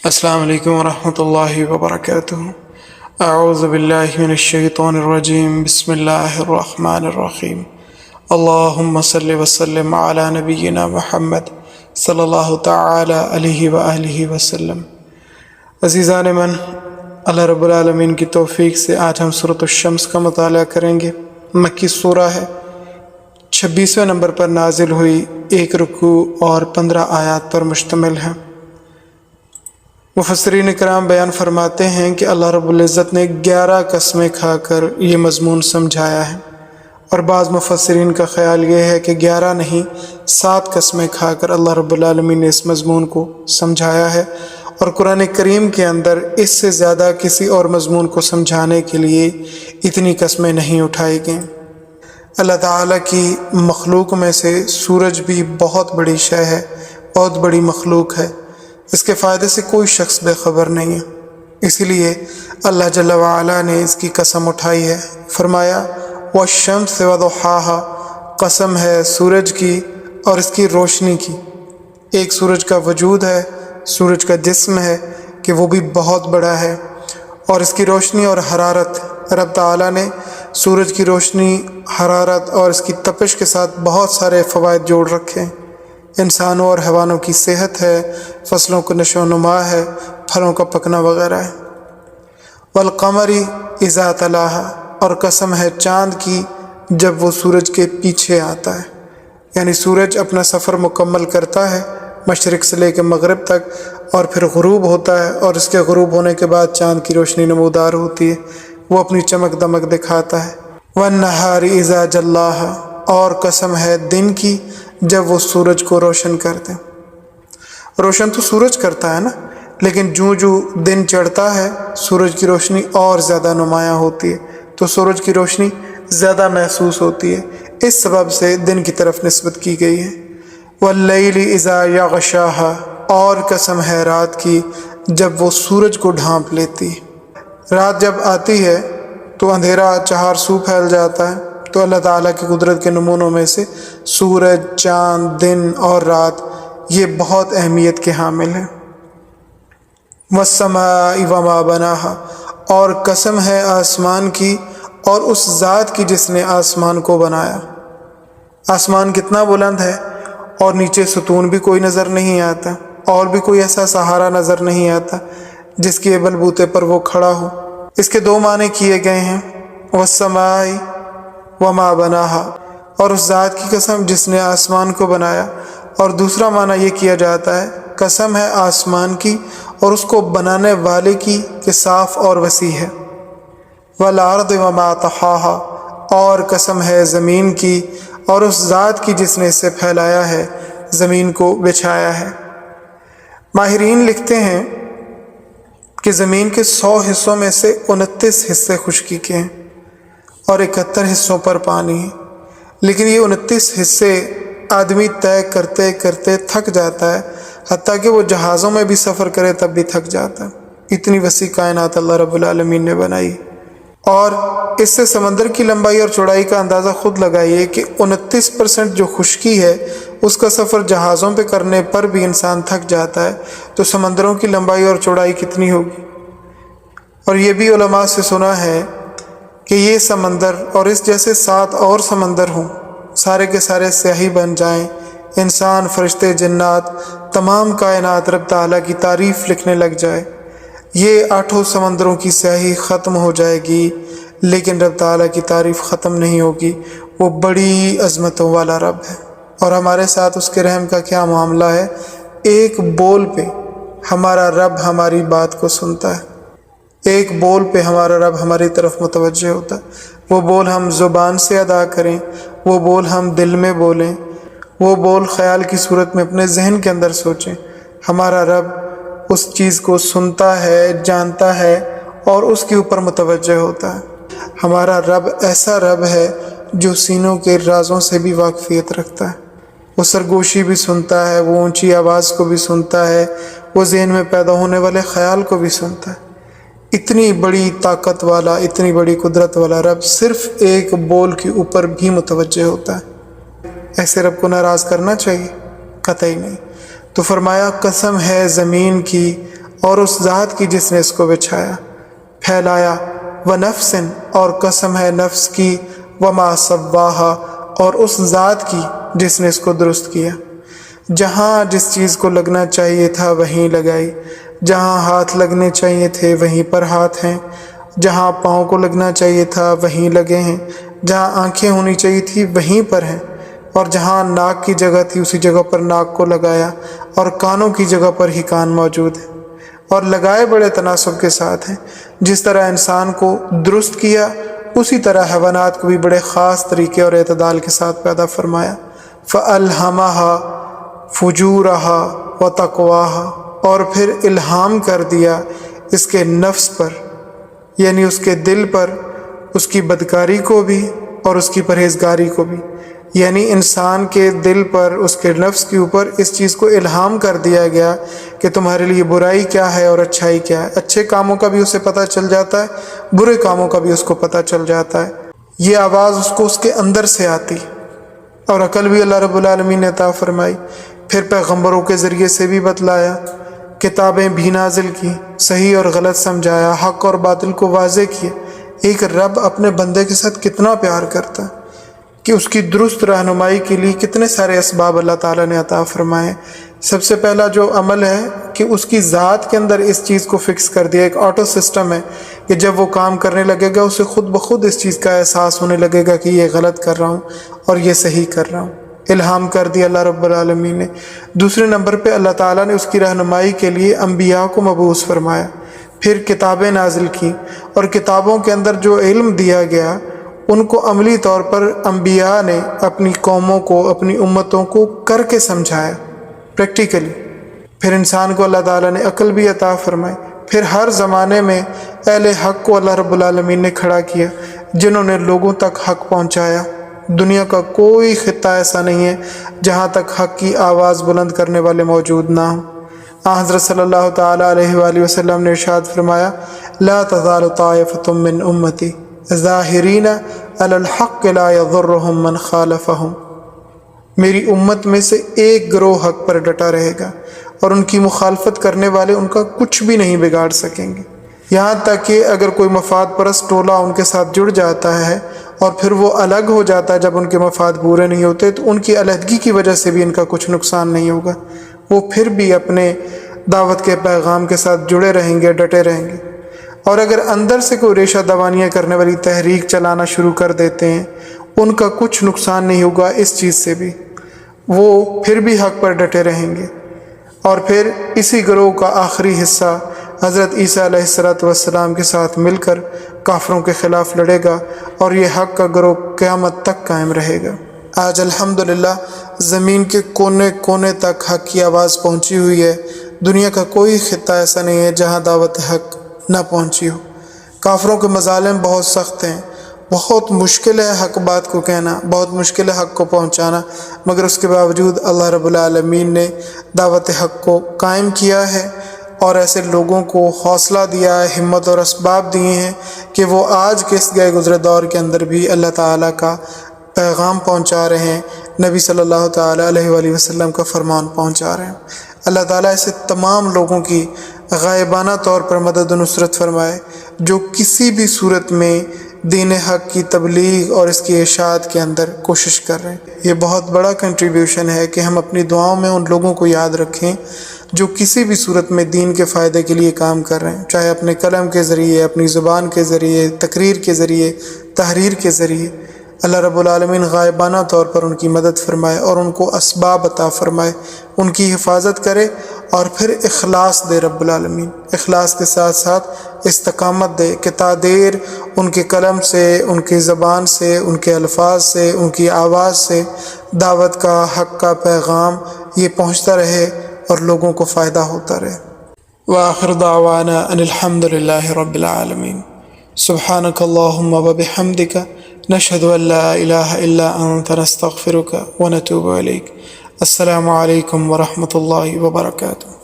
السلام علیکم ورحمۃ اللہ وبرکاتہ۔ اعوذ باللہ من الشیطان الرجیم، بسم اللہ الرحمن الرحیم۔ اللہم صلی وسلم علی نبینا محمد صلی اللہ تعالی علیہ وآلہ وسلم۔ عزیزان من، اللہ رب العالمین کی توفیق سے آج ہم سورۃ الشمس کا مطالعہ کریں گے۔ مکی سورہ ہے، 26ویں نمبر پر نازل ہوئی، 1 رکوع اور 15 آیات پر مشتمل ہے۔ مفسرین کرام بیان فرماتے ہیں کہ اللہ رب العزت نے 11 قسمیں کھا کر یہ مضمون سمجھایا ہے، اور بعض مفسرین کا خیال یہ ہے کہ 11 نہیں 7 قسمیں کھا کر اللہ رب العالمین نے اس مضمون کو سمجھایا ہے، اور قرآن کریم کے اندر اس سے زیادہ کسی اور مضمون کو سمجھانے کے لیے اتنی قسمیں نہیں اٹھائی گئیں۔ اللہ تعالیٰ کی مخلوق میں سے سورج بھی بہت بڑی شے ہے، بہت بڑی مخلوق ہے، اس کے فائدے سے کوئی شخص بے خبر نہیں ہے، اسی لیے اللہ جل وعلا نے اس کی قسم اٹھائی ہے۔ فرمایا والشمس وضحاها، قسم ہے سورج کی اور اس کی روشنی کی۔ ایک سورج کا وجود ہے، سورج کا جسم ہے کہ وہ بھی بہت بڑا ہے، اور اس کی روشنی اور حرارت، رب تعالیٰ نے سورج کی روشنی، حرارت اور اس کی تپش کے ساتھ بہت سارے فوائد جوڑ رکھے ہیں۔ انسانوں اور حیوانوں کی صحت ہے، فصلوں کو نشو و نما ہے، پھلوں کا پکنا وغیرہ ہے۔ والقمر اذا تلاہا، اور قسم ہے چاند کی جب وہ سورج کے پیچھے آتا ہے، یعنی سورج اپنا سفر مکمل کرتا ہے مشرق سے لے کے مغرب تک، اور پھر غروب ہوتا ہے، اور اس کے غروب ہونے کے بعد چاند کی روشنی نمودار ہوتی ہے، وہ اپنی چمک دمک دکھاتا ہے۔ والنہار اذا جلاہا، اور قسم ہے دن کی جب وہ سورج کو روشن کرتے۔ روشن تو سورج کرتا ہے نا، لیکن جو دن چڑھتا ہے سورج کی روشنی اور زیادہ نمایاں ہوتی ہے، تو سورج کی روشنی زیادہ محسوس ہوتی ہے، اس سبب سے دن کی طرف نسبت کی گئی ہے۔ واللیل اذا یغشاہا، اور قسم ہے رات کی جب وہ سورج کو ڈھانپ لیتی ہے۔ رات جب آتی ہے تو اندھیرا چہار سو پھیل جاتا ہے، تو اللہ تعالیٰ کی قدرت کے نمونوں میں سے سورج، چاند، دن اور رات یہ بہت اہمیت کے حامل ہیں۔ والسماء وما بناہا، اور قسم ہے آسمان کی اور اس ذات کی جس نے آسمان کو بنایا۔ آسمان کتنا بلند ہے، اور نیچے ستون بھی کوئی نظر نہیں آتا، اور بھی کوئی ایسا سہارا نظر نہیں آتا جس کے بلبوتے پر وہ کھڑا ہو۔ اس کے 2 معنی کیے گئے ہیں، والسماء وما بناہا، اور اس ذات کی قسم جس نے آسمان کو بنایا، اور دوسرا معنی یہ کیا جاتا ہے قسم ہے آسمان کی اور اس کو بنانے والے کی کہ صاف اور وسیع ہے۔ والارض وما طحاہا، اور قسم ہے زمین کی اور اس ذات کی جس نے اسے پھیلایا ہے، زمین کو بچھایا ہے۔ ماہرین لکھتے ہیں کہ زمین کے 100 حصوں میں سے 29 حصے خشکی کے ہیں اور 71 حصوں پر پانی ہے، لیکن یہ 29 حصے آدمی طے کرتے کرتے تھک جاتا ہے، حتیٰ کہ وہ جہازوں میں بھی سفر کرے تب بھی تھک جاتا ہے۔ اتنی وسیع کائنات اللہ رب العالمین نے بنائی، اور اس سے سمندر کی لمبائی اور چوڑائی کا اندازہ خود لگائیے کہ 29% جو خشکی ہے اس کا سفر جہازوں پہ کرنے پر بھی انسان تھک جاتا ہے، تو سمندروں کی لمبائی اور چوڑائی کتنی ہوگی۔ اور یہ بھی علماء سے سنا ہے کہ یہ سمندر اور اس جیسے 7 اور سمندر ہوں، سارے کے سارے سیاہی بن جائیں، انسان، فرشتے، جنات، تمام کائنات رب تعالیٰ کی تعریف لکھنے لگ جائے، یہ 8 سمندروں کی سیاہی ختم ہو جائے گی، لیکن رب تعالیٰ کی تعریف ختم نہیں ہوگی۔ وہ بڑی عظمتوں والا رب ہے، اور ہمارے ساتھ اس کے رحم کا کیا معاملہ ہے۔ ایک بول پہ ہمارا رب ہماری بات کو سنتا ہے، ایک بول پہ ہمارا رب ہماری طرف متوجہ ہوتا ہے۔ وہ بول ہم زبان سے ادا کریں، وہ بول ہم دل میں بولیں، وہ بول خیال کی صورت میں اپنے ذہن کے اندر سوچیں، ہمارا رب اس چیز کو سنتا ہے، جانتا ہے اور اس کے اوپر متوجہ ہوتا ہے۔ ہمارا رب ایسا رب ہے جو سینوں کے رازوں سے بھی واقفیت رکھتا ہے، وہ سرگوشی بھی سنتا ہے، وہ اونچی آواز کو بھی سنتا ہے، وہ ذہن میں پیدا ہونے والے خیال کو بھی سنتا ہے۔ اتنی بڑی طاقت والا، اتنی بڑی قدرت والا رب صرف ایک بول کے اوپر بھی متوجہ ہوتا ہے۔ ایسے رب کو ناراض کرنا چاہیے؟ قطعی نہیں۔ تو فرمایا قسم ہے زمین کی اور اس ذات کی جس نے اس کو بچھایا پھیلایا، ونفس اور قسم ہے نفس کی، وما سواہا اور اس ذات کی جس نے اس کو درست کیا۔ جہاں جس چیز کو لگنا چاہیے تھا وہیں لگائی، جہاں ہاتھ لگنے چاہیے تھے وہیں پر ہاتھ ہیں، جہاں پاؤں کو لگنا چاہیے تھا وہیں لگے ہیں، جہاں آنکھیں ہونی چاہیے تھی وہیں پر ہیں، اور جہاں ناک کی جگہ تھی اسی جگہ پر ناک کو لگایا، اور کانوں کی جگہ پر ہی کان موجود ہے، اور لگائے بڑے تناسب کے ساتھ ہیں۔ جس طرح انسان کو درست کیا اسی طرح حیوانات کو بھی بڑے خاص طریقے اور اعتدال کے ساتھ پیدا فرمایا۔ فَأَلْهَمَهَا فُجُورَهَا وَتَقْوَاهَا اور پھر الہام کر دیا اس کے نفس پر، یعنی اس کے دل پر، اس کی بدکاری کو بھی اور اس کی پرہیزگاری کو بھی، یعنی انسان کے دل پر، اس کے نفس کے اوپر اس چیز کو الہام کر دیا گیا کہ تمہارے لیے برائی کیا ہے اور اچھائی کیا ہے۔ اچھے کاموں کا بھی اسے پتہ چل جاتا ہے، برے کاموں کا بھی اس کو پتہ چل جاتا ہے۔ یہ آواز اس کو اس کے اندر سے آتی، اور عقل بھی اللہ رب العالمین نے عطا فرمائی۔ پھر پیغمبروں کے ذریعے سے بھی بتلایا، کتابیں بھی نازل کی، صحیح اور غلط سمجھایا، حق اور باطل کو واضح کیا۔ ایک رب اپنے بندے کے ساتھ کتنا پیار کرتا ہے کہ اس کی درست رہنمائی کے لیے کتنے سارے اسباب اللہ تعالیٰ نے عطا فرمائے۔ سب سے پہلا جو عمل ہے کہ اس کی ذات کے اندر اس چیز کو فکس کر دیا، ایک آٹو سسٹم ہے کہ جب وہ کام کرنے لگے گا اسے خود بخود اس چیز کا احساس ہونے لگے گا کہ یہ غلط کر رہا ہوں اور یہ صحیح کر رہا ہوں۔ الہام کر دیا اللہ رب العالمین نے۔ دوسرے نمبر پہ اللہ تعالیٰ نے اس کی رہنمائی کے لیے انبیاء کو مبعوث فرمایا، پھر کتابیں نازل کی، اور کتابوں کے اندر جو علم دیا گیا ان کو عملی طور پر انبیاء نے اپنی قوموں کو، اپنی امتوں کو کر کے سمجھایا پریکٹیکلی۔ پھر انسان کو اللہ تعالیٰ نے عقل بھی عطا فرمائی۔ پھر ہر زمانے میں اہل حق کو اللہ رب العالمین نے کھڑا کیا جنہوں نے لوگوں تک حق پہنچایا۔ دنیا کا کوئی خطہ ایسا نہیں ہے جہاں تک حق کی آواز بلند کرنے والے موجود نہ ہوں۔ حضرت صلی اللہ تعالیٰ علیہ وآلہ وسلم نے ارشاد فرمایا، لا تزال طائفة من امتی ظاہرین علی الحق لا یضرهم من خالفهم۔ میری امت میں سے ایک گروہ حق پر ڈٹا رہے گا اور ان کی مخالفت کرنے والے ان کا کچھ بھی نہیں بگاڑ سکیں گے، یہاں تک کہ اگر کوئی مفاد پرست ٹولہ ان کے ساتھ جڑ جاتا ہے اور پھر وہ الگ ہو جاتا ہے جب ان کے مفاد پورے نہیں ہوتے، تو ان کی علیحدگی کی وجہ سے بھی ان کا کچھ نقصان نہیں ہوگا، وہ پھر بھی اپنے دعوت کے پیغام کے ساتھ جڑے رہیں گے، ڈٹے رہیں گے۔ اور اگر اندر سے کوئی ریشہ دوانیاں کرنے والی تحریک چلانا شروع کر دیتے ہیں، ان کا کچھ نقصان نہیں ہوگا اس چیز سے بھی، وہ پھر بھی حق پر ڈٹے رہیں گے۔ اور پھر اسی گروہ کا آخری حصہ حضرت عیسیٰ علیہ السلام کے ساتھ مل کر کافروں کے خلاف لڑے گا، اور یہ حق کا گروہ قیامت تک قائم رہے گا۔ آج الحمدللہ زمین کے کونے کونے تک حق کی آواز پہنچی ہوئی ہے۔ دنیا کا کوئی خطہ ایسا نہیں ہے جہاں دعوت حق نہ پہنچی ہو۔ کافروں کے مظالم بہت سخت ہیں، بہت مشکل ہے حق بات کو کہنا، بہت مشکل ہے حق کو پہنچانا، مگر اس کے باوجود اللہ رب العالمین نے دعوت حق کو قائم کیا ہے، اور ایسے لوگوں کو حوصلہ دیا ہے، ہمت اور اسباب دیے ہیں کہ وہ آج کے اس گئے گزرے دور کے اندر بھی اللہ تعالیٰ کا پیغام پہنچا رہے ہیں، نبی صلی اللہ تعالیٰ علیہ وآلہ وسلم کا فرمان پہنچا رہے ہیں۔ اللہ تعالیٰ ایسے تمام لوگوں کی غائبانہ طور پر مدد و نصرت فرمائے جو کسی بھی صورت میں دین حق کی تبلیغ اور اس کی اشاعت کے اندر کوشش کر رہے ہیں۔ یہ بہت بڑا کنٹریبیوشن ہے کہ ہم اپنی دعاؤں میں ان لوگوں کو یاد رکھیں جو کسی بھی صورت میں دین کے فائدے کے لیے کام کر رہے ہیں، چاہے اپنے قلم کے ذریعے، اپنی زبان کے ذریعے، تقریر کے ذریعے، تحریر کے ذریعے۔ اللہ رب العالمین غائبانہ طور پر ان کی مدد فرمائے اور ان کو اسباب عطا فرمائے، ان کی حفاظت کرے، اور پھر اخلاص دے رب العالمین، اخلاص کے ساتھ ساتھ استقامت دے کہ تا دیر ان کے قلم سے، ان کی زبان سے، ان کے الفاظ سے، ان کی آواز سے دعوت کا، حق کا پیغام یہ پہنچتا رہے اور لوگوں کو فائدہ ہوتا رہے۔ وآخر دعوانا ان الحمد للہ رب العالمین۔ سبحانک اللہم وبحمدک، نشہد ان لا الہ الا انت، نستغفرک ونتوب الیک۔ السلام علیکم ورحمۃ اللہ وبرکاتہ۔